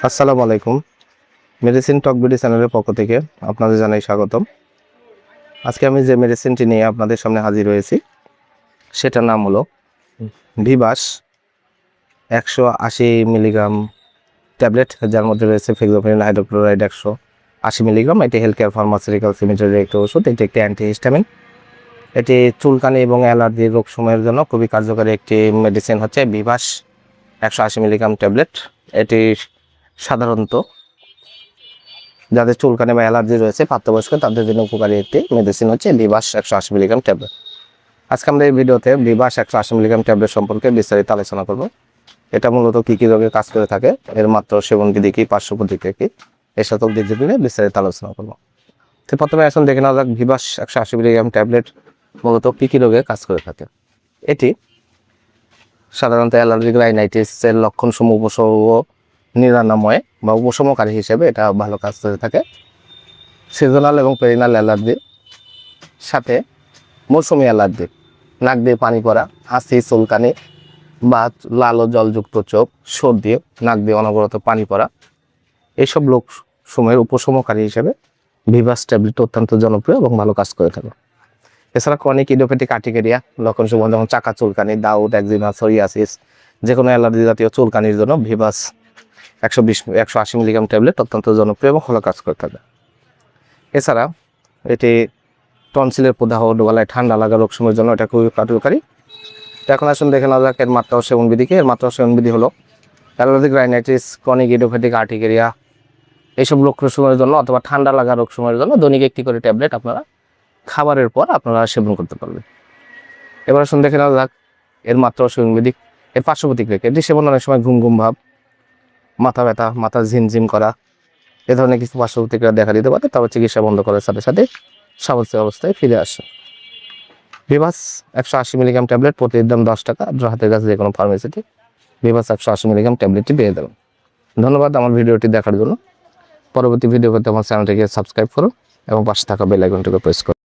আসসালামু আলাইকুম। মেডিসিন টক বিডি চ্যানেলের পক্ষ থেকে আপনাদের জানাই স্বাগতম। আজকে আমি যে মেডিসিনটি নিয়ে আপনাদের সামনে হাজির হয়েছি সেটার নাম হলো ভিবাস 180 মিলিগ্রাম ট্যাবলেট, যার মধ্যে রয়েছে ফেক্সোফেনিন হাইড্রোক্লোরাইড 180 মিলিগ্রাম। এটি হেলথ কেয়ার ফার্মাসিউটিক্যালস লিমিটেডের একটি ওষুধ। এটি একটি অ্যান্টিহিস্টামিন। এটি চুলকানি এবং অ্যালার্জির রোগ সময়ের জন্য খুবই কার্যকরী একটি মেডিসিন হচ্ছে ভিবাস 180 মিলিগ্রাম ট্যাবলেট। এটি সাধারণত যাদের চুলকানি বা অ্যালার্জি রয়েছে প্রাপ্তবয়স্ক তাদের জন্য উপকারী একটি মেডিসিন হচ্ছে ভিবাস 180 মিলিগ্রাম ট্যাবলেট। আজকে আমরা এই ভিডিওতে ভিবাস 180 মিলিগ্রাম ট্যাবলেট সম্পর্কে বিস্তারিত আলোচনা করব। এটা মূলত কী কী রোগে কাজ করে থাকে, এর মাত্রা সেবনবিধি কী, পার্শ্ব প্রতিক্রিয়া কী, এর সাথে দিক নিয়ে বিস্তারিত আলোচনা করব। তো প্রথমে এখন দেখে নেওয়া যাক ভিবাস 180 মিলিগ্রাম ট্যাবলেট মূলত কী কী রোগে কাজ করে থাকে। এটি সাধারণত অ্যালার্জিক রাইনাইটিসের লক্ষণসমূহ উপসর্গ নিরাময় বা উপশমকারী হিসেবে এটা ভালো কাজ করে থাকে। সিজনাল এবং পেরিনাল অ্যালার্জি সাথে মৌসুমি অ্যালার্জি, নাক দিয়ে পানি পড়া, হাঁচি, চুলকানি বা লাল ও জলযুক্ত চোখ, সর্দি, নাক দিয়ে অনবরত পানি পড়া, এইসব লোক সময়ের উপশমকারী হিসেবে ভিভাস ট্যাবলেট অত্যন্ত জনপ্রিয় এবং ভালো কাজ করে থাকে। এছাড়া ক্রনিক ইডিওপ্যাথিক আর্টিকেরিয়া লক্ষণসমূহ যেমন চাকা চুলকানি, দাউদ, একজিমা, সোরিয়াসিস, যে কোনো অ্যালার্জি জাতীয় চুলকানির জন্য ভিভাস 180 মিলিগ্রাম ট্যাবলেট অত্যন্ত জনপ্রিয় এবং ভালো কাজ করে থাকে। এছাড়া এটি টনসিলের প্রদাহ, গলায় ঠান্ডা লাগা রোগ সময়ের জন্য এটা খুবই কার্যকারী। তো এখন আসুন দেখে নেওয়া যাক এর মাত্রা ও সেবনবিধিকে। এর মাত্রা ও সেবনবিধি হলো allergic rhinitis, chronic idiopathic urticaria এইসব রোগ সময়ের জন্য অথবা ঠান্ডা লাগা রোগ সময়ের জন্য দৈনিক একটি করে ট্যাবলেট আপনারা খাবারের পর আপনারা সেবন করতে পারবেন। এবার আসুন দেখে নেওয়া যাক এর মাত্রা ও সেবনবিধি। এর পার্শ্ব প্রতিক্রিয়া, এটি সেবন অনেক সময় ঘুম ঘুম ভাব, মাথা ব্যথা, মাথা ঝিমঝিম করা, এ ধরনের কিছু পার্শ্ব প্রতিক্রিয়া দেখা দিতে পারে, তবে চিকিৎসা বন্ধ করার সাথে সাথে স্বাভাবিক অবস্থায় ফিরে আসে। ভিভাস 180 মিলিগ্রাম ট্যাবলেট প্রতির দাম 10 টাকা। আপনার হাতের কাছে যে কোনো ফার্মেসিতে ভিভাস 180 মিলিগ্রাম ট্যাবলেটটি পেয়ে দেবেন। ধন্যবাদ আমার ভিডিওটি দেখার জন্য। পরবর্তী ভিডিও পেতে আমার চ্যানেলটিকে সাবস্ক্রাইব করুন এবং পাশে থাকা বেল আইকনটিকে প্রেস করুন।